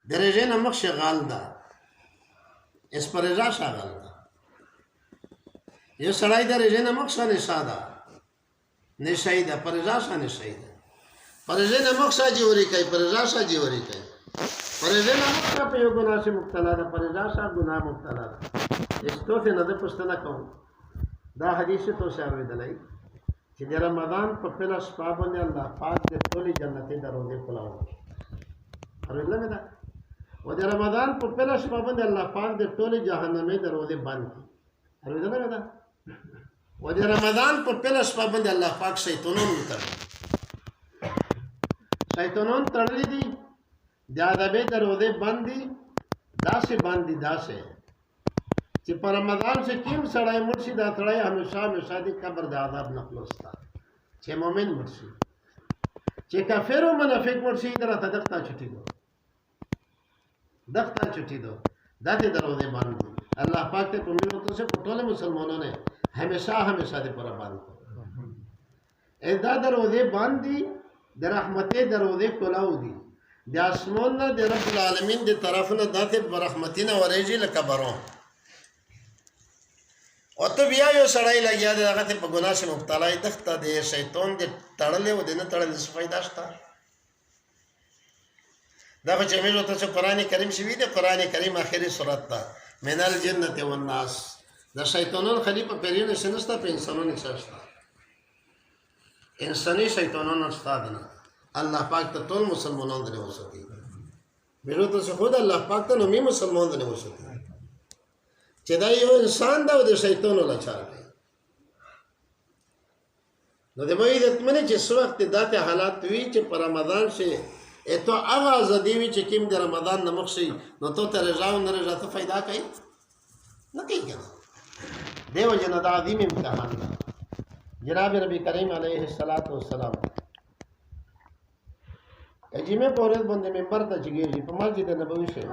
درجه نه مخ شغال ده اس پر رضا شغال ده یو سړی درجه نه مخ شانه ساده نشي ده پر رضا شانه شي ده پر رضا نه مخ ساجي وري کوي پر رضا ساجي وري کوي پر رضا نه مخ په یو ګناه سے مبتلا ده پر رضا سا ګناه مبتلا ده اس تو څه نه ده پښتنه کوم دا حدیث تو شاوې دلای چې د رمضان په پهلا شپه باندې الله پاک د ټولې جنتي دروازې خلاص اوریدل مې ده و د رمضان په پهلا شپه باندې الله پاک د ټولې جهنمي دروازې بند کړي اوریدل مې ده و د رمضان په پهلا شپه باندې الله پاک شیطانون تړي شیطانون تړلې دي د عذابې دروازې بند دي داسې بند دي داسې چې په رمضان سے کیم سړی مرشي دا سړی همیشه د قبر د عذاب نه خلاص تا چې مؤمن مرشي چې کافر او منافق مرشي درته دغه چټي دو دغه چټي دو دته دروازه باندې الله پاک ته کومې وته سے ټول مسلمانانو نے همیشه د پر باندې ادا دروازه باندې د رحمت دروازه کولاو دي د اسمان نه د رب العالمین د طرف نه دته برحمتینه ورېږي لکه باران او ته بیا یو سړی لګیا دی هغه ته په ګناه شي مبتلا دی دښته د شیطان د تړلې او د نه تړلې څه فایده شته دا خو چې موږ ورته چې قرآن کریم شوي دی قرآن کریم آخري صورت ده من الجنة والناس د شیطانانو خلیفه پیرینو څه نشته په انسانانو څه شته انساني شیطانانو شته نه الله پاک ته ټول مسلمانان دی وساتي موږ ته څه خود الله پاک ته نو می مسلمان دی وساتي چې دا یو انسان دا د شیطان له چار دی نو د مې د تمنه چې څو وخت داته حالات وی چې په رمضان شي اته هغه ازادي وی چې کیم د رمضان نه مخشي نو ته ته رضاو نه رضا ته फायदा کوي نه کوي کنه دیو جن دا عظیم امتحان ده جناب نبی کریم علیه الصلاۃ والسلام اجمه پورز باندې منبر ته چګیږي په مسجد نبوي شه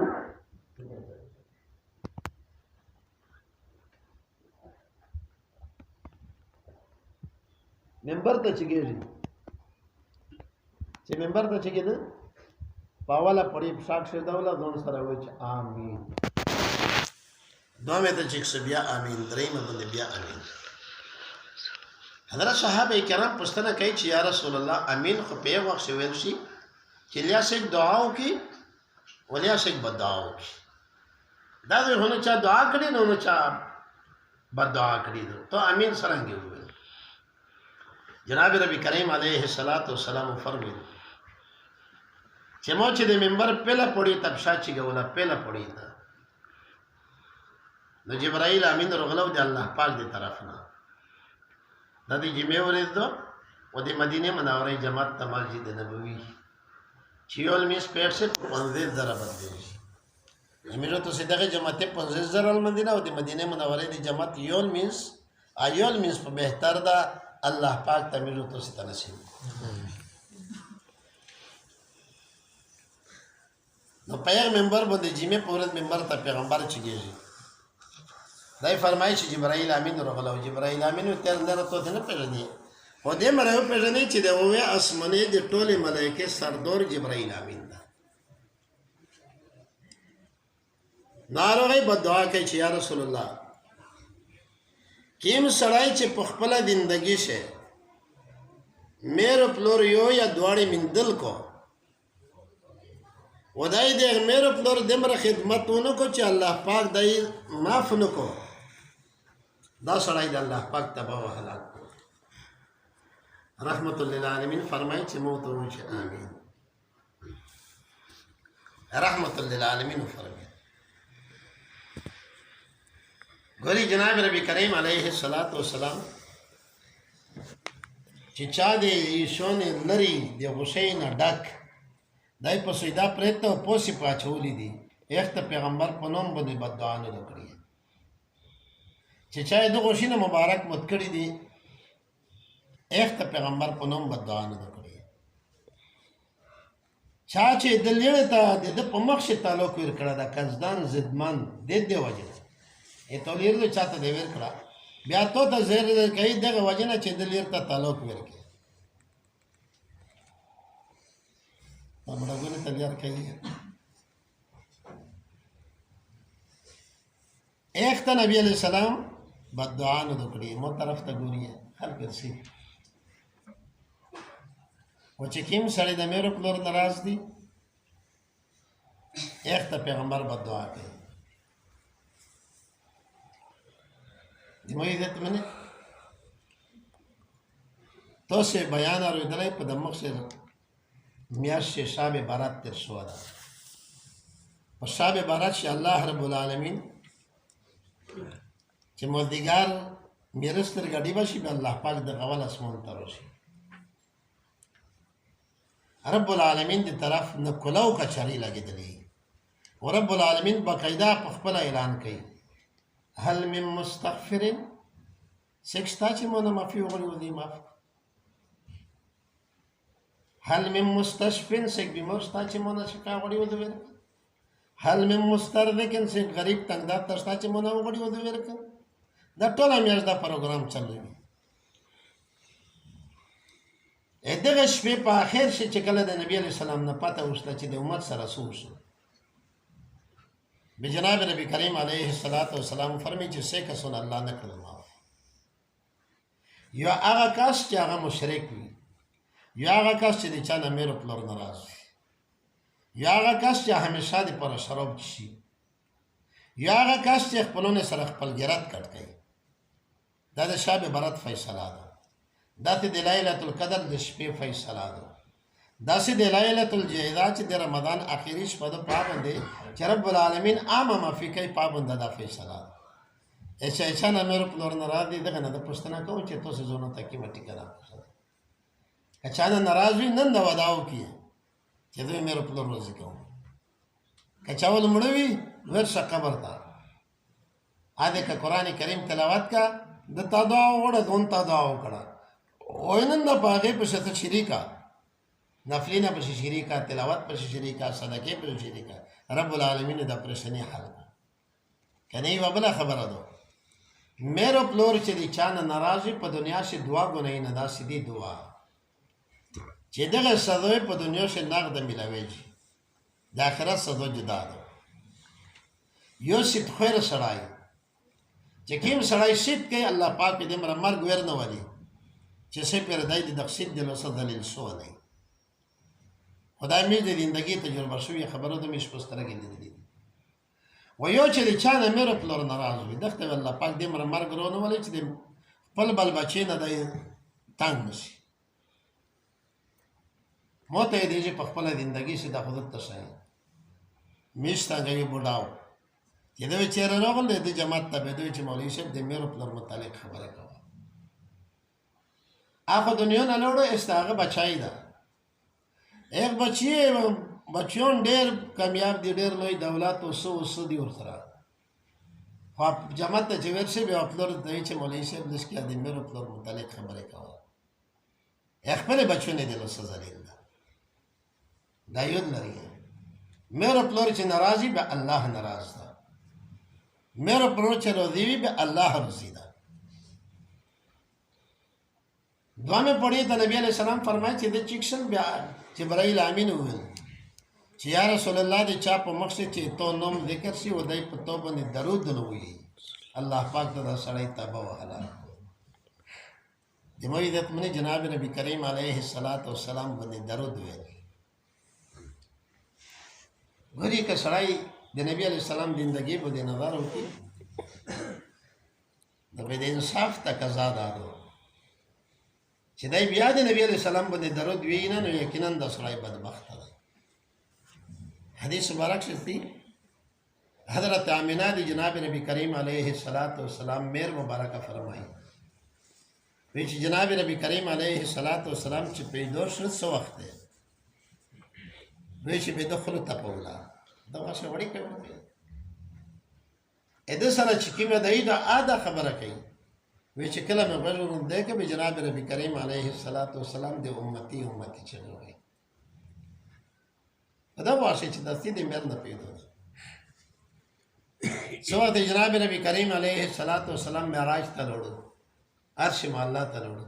منبر ته چګیږي چې منبر ته چګیده پاواله پړې پښاک شه دوله ځون سره وای چې امين دومره ته چې بیا امين درېمه باندې بیا امين حضرت صحابه کرام پښتنه کوي چې یا رسول الله امين خو په وخت ویل شي چې لیا شیک دعا وکي ولیا شیک بدعا وکي دا ونه چا دعا کړي نو چا بدعا کړي ته امين څنګه وي جناب نبی کریم علیہ الصلوۃ والسلام فرمایي چې مو چې د منبر پهلا پړی تب شاچی ګولا پهلا پړی تا نو جبرائیل امین رغلو دی الله پاک دی طرف نه د دې جمعې ورځ دو او د مدینه منورې جماعت ته مسجد نبوي چیول میس پیټ سے 50 ذره بدلی زميرو ته صدقه جماعت 50 ذره المدینه او د مدینه منورې دی جماعت یول میس په بهتر دا الله پاک تمیرو تو ست نصیب نو پیر منبر باندې جمعه پورت منبر ته پیغمبر چګیږي دای فرمایي چې جبرائیل امین رغلو جبرائیل امین تر لره ته نه پیژني خو دې مړو پیژني چې د وې اسمنه د ټوله ملائکه سردور جبرائیل امین ده ناروغي بدعا کوي چې یا رسول الله کیم سړی چې په خپل زندگی شه میرو پلور یو یا دواړي مندل کو ودای دې میرو پلور دمر خدمتونه کو چې الله پاک دای معاف نکو دا سړی د الله پاک تبا وهلا رحمت للعالمین فرمایي چې موت وشي امين رحمت للعالمین فرمایي ګوري جناب نبی کریم علیه الصلاۃ والسلام چې چا دې شون لري د حسین ډک دای په سیدا پرته پوسی پاچولې دي اخته پیغمبر په نوم باندې بدعا نه کړی چې چا دې غوښینه مبارک مت کړی دي اخته پیغمبر په نوم بدعا نه کړی چا چې د لیړه ته د په مخ شي تعلق ور کړه د کنزدان زدمان دې وجه ته لیر له چاته دی ور کړه بیا ته د زهر کوي دغه وجنه چې د لیر ته تعلق ورکړي په مړګونه تیار کوي ایک ته نبی علیہ السلام بد دعا نه وکړي مو طرف ته ګوري خلک رسي او چې کوم سړی د مېرو پلور ناراض دي ایک ته پیغمبر بد دعا کوي د مې عزت منه تو سے بیان اورېدلی په د مخ سے میاشت شاب بارات تیر شو ده په شاب بارات چې الله رب العالمین چې مازدیګر میرا سترګې ډیبه شي به الله پاک د اول اسمان ته راشي رب العالمین دی طرف نه کلاو کچاري لګېدلې او رب العالمین باقاعده په خپل اعلان کوي هل من مستغفر سکستا چې مونږ معافي وغواړو دې معاف هل من مستشفن سک بیمار ستا چې مونږ شکا وغواړو دې ورک هل من مسترزقن سک غریب تنگ دار تستا چې مونږ وغواړو دې ورک دا ټول میاشت دا پروګرام چلوي دغه شپې په آخر شي چې کله د نبی علیہ السلام نه پته وشته چې د امت سره څه وشو بجناب نبی کریم علیه السلام فرمایي چې څه کسونه الله نه کړل معاف یا هغه کس چې هغه مشرک وي یا هغه کس چې د چا نه مېرو پلور ناراض وي یا هغه کس چې همیشه د پر شراب شي یا هغه کس چې خپلونه سره خپل ګرات کټ کوي دا د شب برات فیصله ده دا د ليله القدر د شپې فیصله ده دا د ليله الجهاد چې د رمضان اخیری شپه د پابند چې رب العالمین عامه معافي کوي پابند ده فیصله ده ایسا نه مېرو پلور ناراض دي دغه نه د پښتنه کوم چې تاسو زونه تکي مټی کړه کچا نه ناراض وي نن دا وداو کیه چې دوی مېرو پلور روزي کوم کچا ول مړوي ورشه قبر ته اده کا قران کریم تلاوت کا د تا دعا وړه دون تا دعا وکړه وینن د باغې په شته شریکا نفلینا په شریکا تلاوت په شریکا صدقې په شریکا رب العالمین د پرشنی حل کني وبله خبره ده مېرو پلور چې دي چانه ناراضي په دنیا شي دعا غونې نه دا سیدی دعا چې دغه سزا په دنیا شي نقد ملوي د آخرت سزا جدا ده یو سید خیر سړای چې کوم سړی سید کوي الله پاک دې مرګ ورنه ولي چې څه پر دای د دقصید د لوسه دلیل شو نه خدای مې د زندگی تجربه شوی خبرو د مش پستره کې دي و یو چې د چانه مېرو پلور ناراض وي دغه الله پاک دې مرګ ورنه ولي چې خپل بل بچی نه دی تنگ نشي موته دې چې په خپل زندگی سي د خودت تشای میشتا غوي بډاو چې دوی چیرې راغل د جماعت ته به دوی چې مولوی صاحب د مېرو پلور متعلق خبره کوي هغه دنیا نه لوړو استاغه بچای دا ایک بچیون ډېر کامیاب دي ډېر لوی دولت او سو دي ورسره خو جماعت ته چې ورشي به خپل دوی چې مولوی صاحب د شکه د مېرو پلور متعلق خبره کوي خپل بچونه دي له سزا لیدا دا یو لري مېرو پلور چې ناراضي به الله ناراض ده مېرو پلور چې راضي به الله راضي ده دعا میں پڑھی تو نبی علیہ السلام فرمائے چې د چیکشن بیا جبرائیل امین وویل چې یا رسول الله د چا په مخ چې تو نوم ذکر شي ودای په تو باندې درود نه وي الله پاک ته سړی تابه وهلا د مې عزت منه جناب نبی کریم علیه السلام باندې درود ویل غری کا سړی د نبی علیہ السلام زندگی باندې نظر وکړي د دې انصاف تقاضا ده چې دای بیا د نبی علیہ السلام باندې درود وینا نو یقینا د سړی بدبخت ده حدیث مبارک شفتی حضرت آمینہ دی جناب نبی کریم علیہ السلام میر مبارکہ فرمائی ویچ جناب نبی کریم علیہ السلام چې پیدا شو څه وخت دی ویچ به دخل تپولا دا واسه وړي کوي اده سره چې کیمه دای دا اده خبره کوي ویچ کله مې غوړم دی کې به جناب نبی کریم علیہ السلام دی امتی چلوي دا واسه چې د سیدې مېر نه پیدا سو د جناب نبی کریم علیہ السلام معراج ته وړو عرش الله ته وړو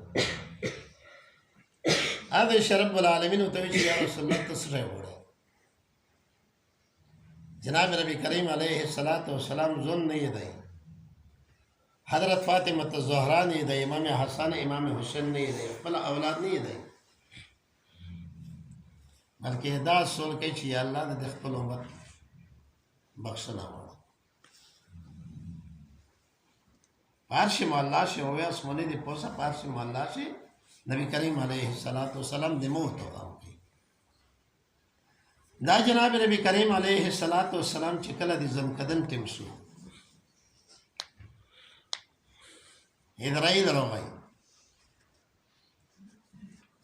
هغه شرب العالمین ته چې یا رسول الله تصریح وړو جناب نبی کریم علیہ السلام زون نه دی حضرت فاطمه الزهرا نه د امام حسن امام حسین نه دی خپل اولاد نه دی بلکې دا سوال کوي چې یا الله د خپل امت بخښنه وکړه پارشي مولا شي او اسمنه دي پوسه پارشي مولا شي نبی کریم علیه الصلاۃ والسلام د موت او دا جناب نبی کریم علیه الصلاۃ والسلام چې کله د زمکدن ټیم شو اسرائیل راغی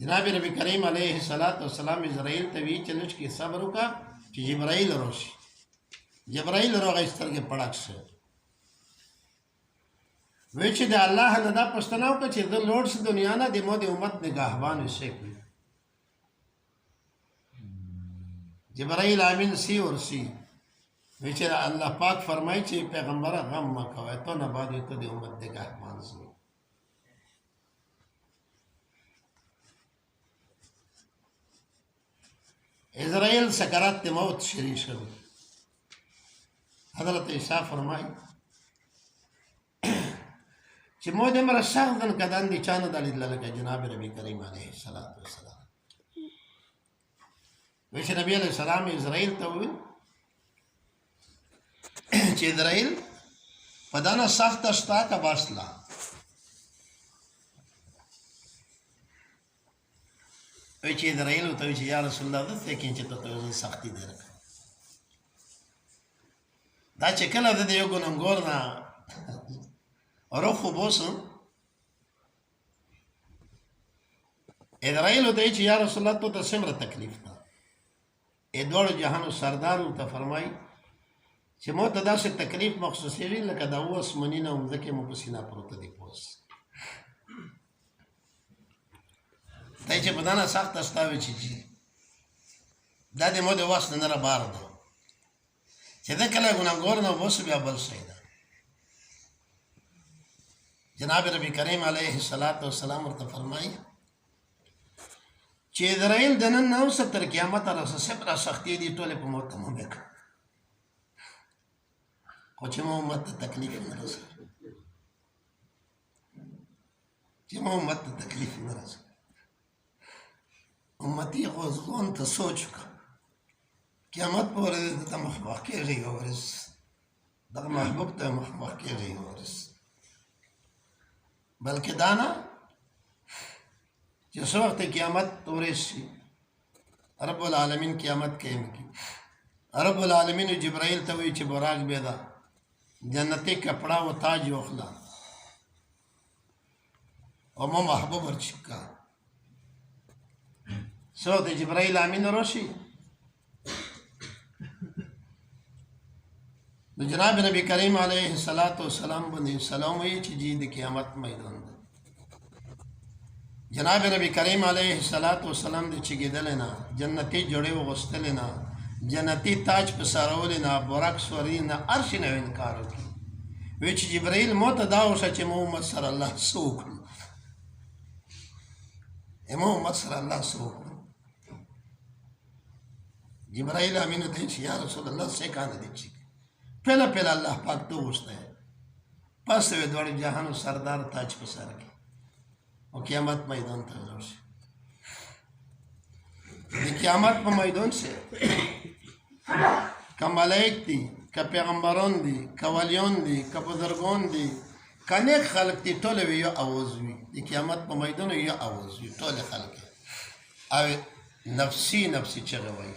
جناب نبی کریم علیه الصلاۃ والسلام اسرائیل ته وی چې لږ کې صبر وکړه چې جبرائیل راشي جبرائیل راغی سترګې پړک شو وی چې د الله نه دا پښتنه وکړه چې د لوړ شي دنیا نه د مو د امت نگهبان شي جبرائیل امین سی اور سی وی چې الله پاک فرمایي چې پیغمبر غم مکوه ته نه بعد ته د امت نگهبان شي اسرائیل سکرات موت شری شو حضرت عیسی فرمایي چې مو د مر شخصن کدان دي چانه د لکه جناب نبی کریم علیه الصلاۃ والسلام وی چې نبی علیه السلام اسرائیل ته وویل چې اسرائیل په دانه سخت شتا کا باسلا وی چې اسرائیل ته وی چې یا رسول الله د څه چې ته سختي درک دا چې کله د یو ګنګور نه روح بوسم اسرائیل ته چې یا رسول الله ته څومره تکلیف ده دوړ جهان سردار ته فرمای چې مو ته داسې تکلیف مخصوصي وی لکه دا اوس منینه هم ځکه مو په سینه پروت دی پوس دای چې په دانه سخت استاوي چې دا د مو د واسطه نه را بار ده چې دا کله ګناګور نه وس بیا بل شي ده جناب نبی کریم علیه الصلاۃ والسلام ورته فرمایي چې اسرائیل د نن نو ستر قیامت راځي سپرا سختي دي ټول په موت مو وک خو چې مو امت تکلیف نه راځي چې مو امت تکلیف نه راځي امتی غوځون ته سوچ وکړه قیامت پر دې ته مخ کېږي ورس دغه محبوب ته مخ کېږي ورس بلکې دانا چې څو وخت قیامت ورشي رب العالمین قیامت قائم کی رب العالمین جبرائیل ته وی چې براق بیدا جنتی کپڑا و تاج واخلا او مو محبوب ورچکا سو ته جبرائیل امین راشي جناب نبی کریم علیه الصلاۃ والسلام باندې سلام وی چې جی د قیامت میدان ده جناب نبی کریم علیه الصلاۃ والسلام د چګیدل نه جنتی جوړې وغستل نه جنتی تاج په سارول نه برک سوري نه ارش نه انکار وکړي وی چې جبرائیل مو ته دا وشه چې محمد صلی الله سوق محمد صلی الله سوق جبرائیل امین ته چې یا رسول الله څه کاند دي چې پہلا پہلا اللہ پاک تو پوچھتا ہے پس وی دوڑ جہان سردار تاج په سر کې او قیامت میدان ته ورشي د قیامت په میدان سے که ملائک دي که پیغمبران دي که ولیان دي که بزرگان دي که نیک خلق دي ټول یو اواز وي د قیامت په میدان یو اواز وي ټول خلق او نفسي نفسي چغه وي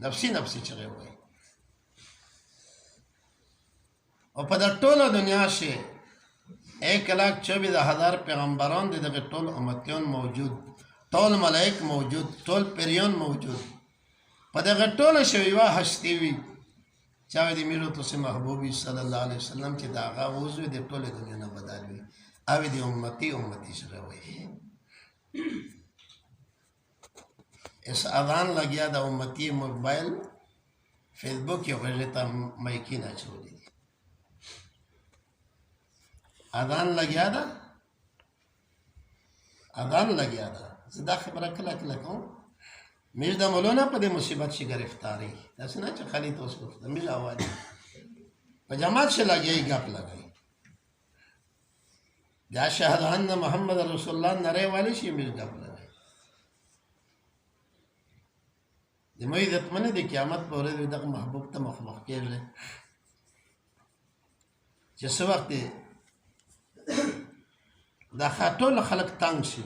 نفسي نفسي چغه وي اور په د ټوله دنیا شي 1,24,000 پیغمبران دي دغه ټول امتیان موجود ټول ملائک موجود ټول پریان موجود په دغه ټوله شوی وا هستی وي چا دې میرو ته محبوبي صلی الله علیه وسلم چې دا هغه وضو د ټوله دنیا نه بدل وي او دې امتی سره وي اس اذان لګیا د امتی موبایل فیسبوک یو غږ مایکی نه چولې اذان لګیا ده زدا خبره کله کله کوم مې د مولانا په دې مصیبت شي گرفتاری تاسو نه چې خالي تاسو د مې اواز په جماعت سے لګي غپ لګي یا شهادت ان محمد رسول الله نره والی شي مل غپ لګي د مې د تمنه د قیامت په ورځ د محبوب ته مخ کېږي چې څو وخت دا ټول خلق تنگ شي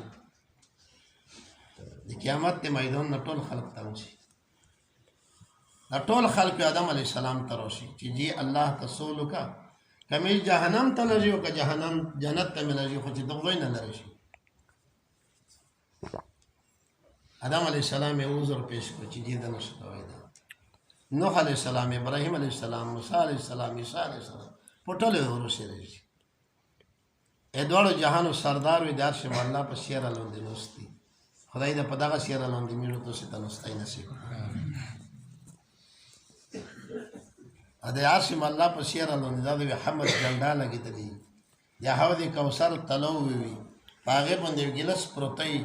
د قیامت د میدان نه ټول خلق تنگ شي دا ټول خلق آدم علیہ السلام ته راشي چې جی الله تسولو کا کمیل جهنم ته لږي او که جهنم جنت ته ملږي خو چې دغه نه لري شي آدم علیہ السلام یې عذر پیش کړ چې دې نه شتوي دا نوح علیہ السلام ابراهیم علیہ السلام موسی علیہ السلام عیسی علیہ السلام پټول ورسره شي ادوارو جهانو سردار وي دار شه الله په شیر لاندې نوستي خدای دې په دغه شیر لاندې میړو ته ست نوستای نصیب ا دې عاصم الله په شیر لاندې دا محمد جنډا لګیدلی یا حوض کوثر تلو وی پاغه باندې ګلس پروتای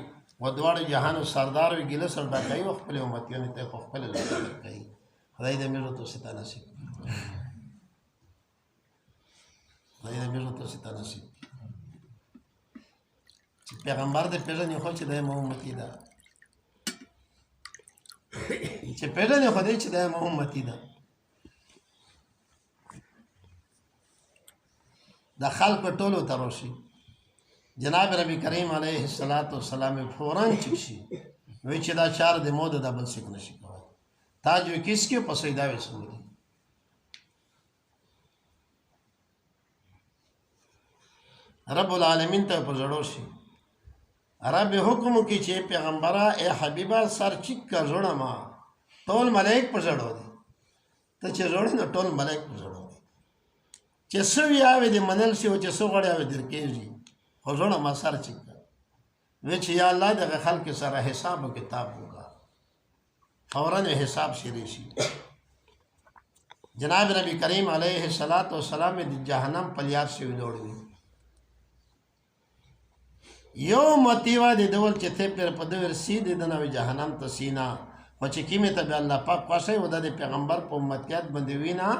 و دوړ جهانو سردار وی ګلس ور ډکای وخت په امتیانه ته خپل لګای کوي خدای دې میړو ته ست نصیب خدای دې میړو ته ست نصیب پیغمبر دې پیژنې خو چې د امتی ده چې پیژنې خو دې چې د امتی ده د خلق ټولو تروشي جناب ربی کریم علیه السلام فوراً چک شي وی چې دا چار د مود د بل سک نشي کوي تاج وی کس کې پسیدا وسولي رب العالمین ته پرځړو شي رب حکم کی چې پیغمبره اے حبیبه سر چیک کا جوړه ما ټول ملائک پرځړو دي ته چې جوړه نو ټول ملائک پرځړو دي چې سو یاوي دي منل شي او چې سو غړیا وي درکېږي خو جوړه ما سر چیک وی چې یا الله دغه خلق سره حساب او کتاب وکړه فوراً حساب شری شي جناب نبی کریم علیه السلام د جهنم پلیار شي وډوړي یو متیوا د دول چې ته پر په دور سید د نوې جهنم ته سینا او چې کیمه ته الله پاک خوښي و د پیغمبر په امتیات باندې وینا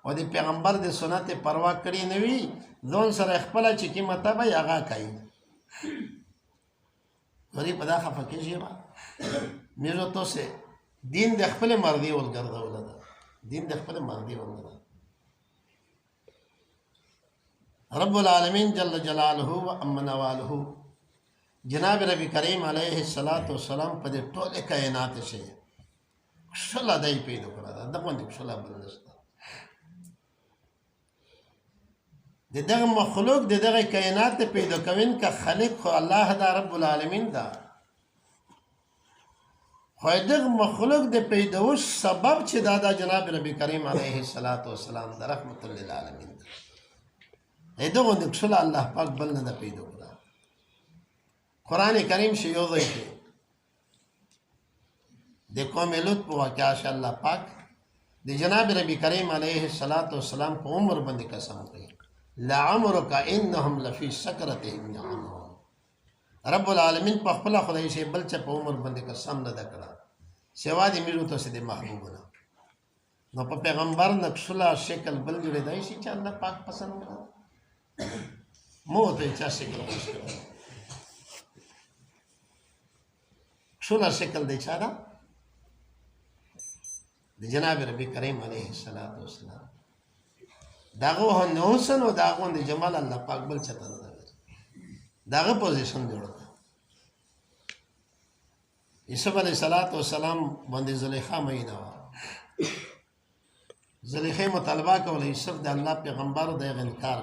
او د پیغمبر د سنت پروا کړی نه وی ځون سره خپل چې کیمه ته به هغه کوي غری په دا خفقېږي ما میرو تو سه دین د خپل مرضی ولګرځول ده دین د خپل مرضی ولګرځول رب العالمین جل جلاله و امن واله جناب ربی کریم علیه السلام په دې ټول کائنات شه شلا دای پیدا کړه دا باندې شلا بلنسته دغه مخلوق دغه کائنات پیدا کوین کا خالق خو الله دا رب العالمین دا خو دغه مخلوق د پیداوش سبب چې دا جناب ربی کریم علیه السلام دا رحمت للعالمین دغه د شلا الله پاک بل نه پیدا کړه قرآن کریم شی یو ځای کې د قوم لوط په واقعا ش الله پاک د جناب نبی کریم علیه السلام په عمر باندې قسم کوي لعمرک انهم لفی سکرتهم یعمهون رب العالمین په خپل خدای شی بل چې په عمر باندې قسم نه کړه سوا دې میرو ته سي د محبوب نه نو په پیغمبر نقشلا شکل بل جوړې دی چې الله پاک پسند کړه مو ته چا شکل شولا شکل دی چا دا د جناب ربی کریم علیه السلام داغه نوسن او داغه د جمال الله پاک بل چته نه داغه پوزیشن جوړه یوسف علیه السلام باندې زلیخا مینه وا زلیخا مطالبه کوله یوسف د الله پیغمبر د انکار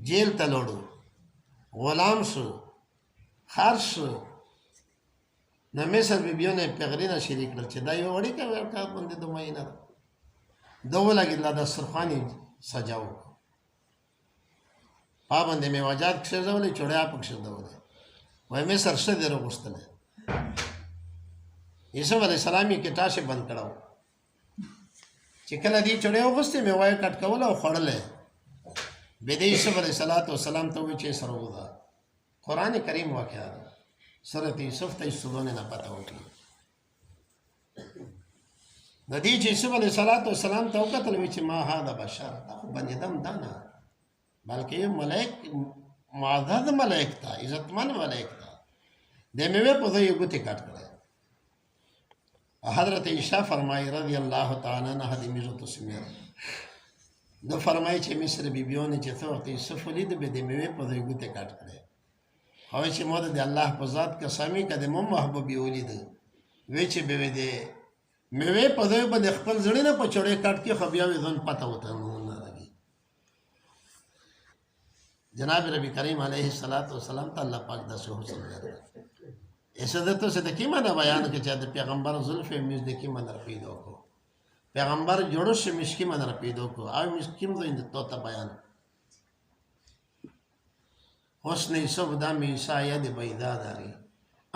جیل ته لوړو غلام شو خرش نو مصر بیبیونه پیغرینه شریک کړل چې دا یو وړي کا ورکا باندې د مینه دوه لګیدل د سرخانی سجاو پابند می وجات کښځولې چړیا پکښ دولې وای مصر څه درو غوښتنه یوسف علی السلام کې تاسو بند کړو چې کله دې چړیا وغوښتې می وای کټ کول او خړلې به دې یوسف علی السلام ته وی چې سره ودا قران کریم واقعا سورۃ یوسف ته سونه نه پتا وکی د دې چې یوسف علیه السلام ته وکتل وی چې ما هذا بشر دا خو بني ادم دا نه بلکې یو ملائک معزز ملائک تا عزتمن ملائک تا د میوې په ځای یې ګوتې کټ کړی حضرت عائشہ فرمائی رضی اللہ تعالیٰ عنہ د میزو تسمیر نو فرمائی چې مصر بیبیونه چې څه وخت یوسف ولید به د میوې په ځای ګوتې کټ کړی خو چې مو د الله په ذات قسمي که د مو محبوبي ولید وی چې به د میوې په ځای باندې خپل زړه نه په چړې کټ کې خو بیا وې ځان پته وته نه لګي جناب ربی کریم علیه السلام ته الله پاک داسې حسن ورکړ ایسا درته څه د کې معنی بیان کې چې د پیغمبر زلفې مز د کې معنی پیدا کو پیغمبر جوړو شي مشکی معنی پیدا کو او مشکیم زین ته ته بیان حسن یوسف د میسا ید بیدا داری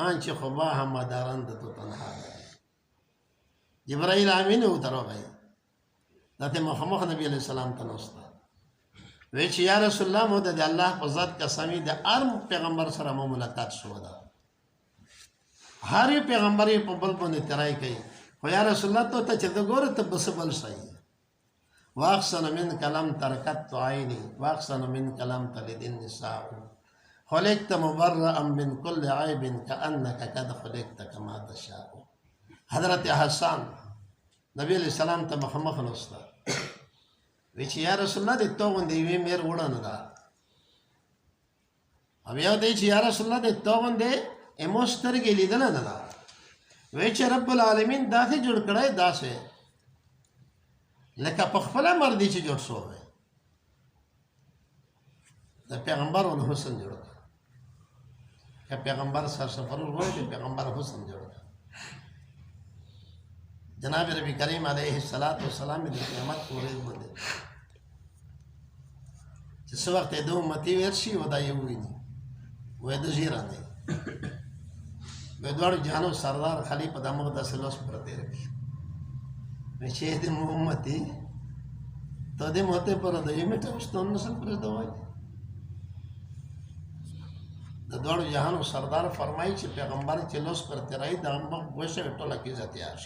آنچ خبا هم دارند تو تنها داری جبرائیل امین او تر وای دته محمد نبی علیہ السلام ته نوستا وی چې یا رسول الله مو د الله په ذات قسمی د ارم پیغمبر سره مو ملاقات شو دا هر پیغمبر په بل باندې ترای کوي خو یا رسول الله ته چې د ګوره ته بس بل صحیح واحسن من کلام ترکت عینی واحسن من کلام تلد النساء خلقت مبرئا من كل عیب كأنك قد خلقت كما تشاء حضرت حسان نبی علیہ السلام ته مخامخ نوستا وی چې یا رسول الله د تو باندې وی مېر وړاندې دا بیا دې چې یا رسول الله د تو باندې اموستر کې لیدل نه دا وی چې رب العالمین داسې جوړ کړای داسې لکه په خپل مرضی چې جوړ شو وي د پیغمبرونو حسن جوړ کړ که پیغمبر سره سفر وروړي پیغمبر حسن جوړ کړ جناب ربی کریم علیه السلام د قیامت پورې باندې چې څو وخت د امتی ورشي ودا یو ویني وې د زیرا نه دوړ جانو سردار خلیفہ د مقدس لوس پر دې رکی چې د محمدي ته د موته پر د یمه تاسو نسل پر دوای د دوړ جهانو سردار فرمایي چې پیغمبر چې لوس پر تیرای د امه وشه ټوله کې ذاتي آش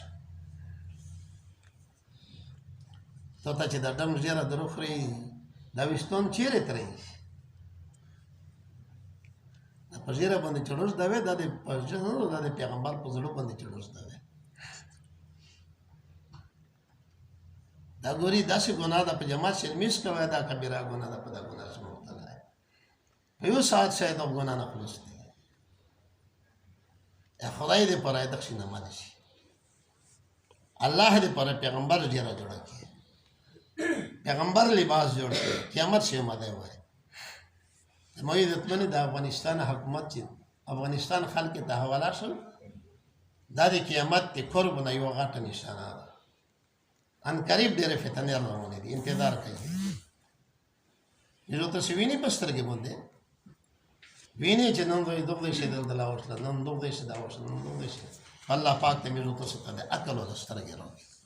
ته چې د دم زیره دروخري دا وستون چیرې ترې په زیره باندې چړوس دا وې د پرجنو د پیغمبر په زړه باندې چړوس دا وې دا ګوري داسې ګناه ده په جماعت شرمیس کوي دا کبیره ګناه ده په دا ګناه سره مبتلا ہے په یو ساعت شاید د ګناه نه خلاص دي خدای دې پر ایت شي نه مانی شي الله دې پر پیغمبر جره جوړه کړي پیغمبر لباس جوړ کړي قیامت شي مده وای مې دتمنه د افغانستان حکومت چې افغانستان خلک ته حواله شول دا د قیامت د قرب نه یو غټه نشانه ده ان قریب ډېرې فتنې روانې دي انتظار کوي یو تاسو ویني په سترګې باندې ویني چې نن دوی دوه شي دلته لاوښل نن دوه شي دا وښل نن دوه شي الله پاک ته مې تاسو ته عقل او سترګې راوړي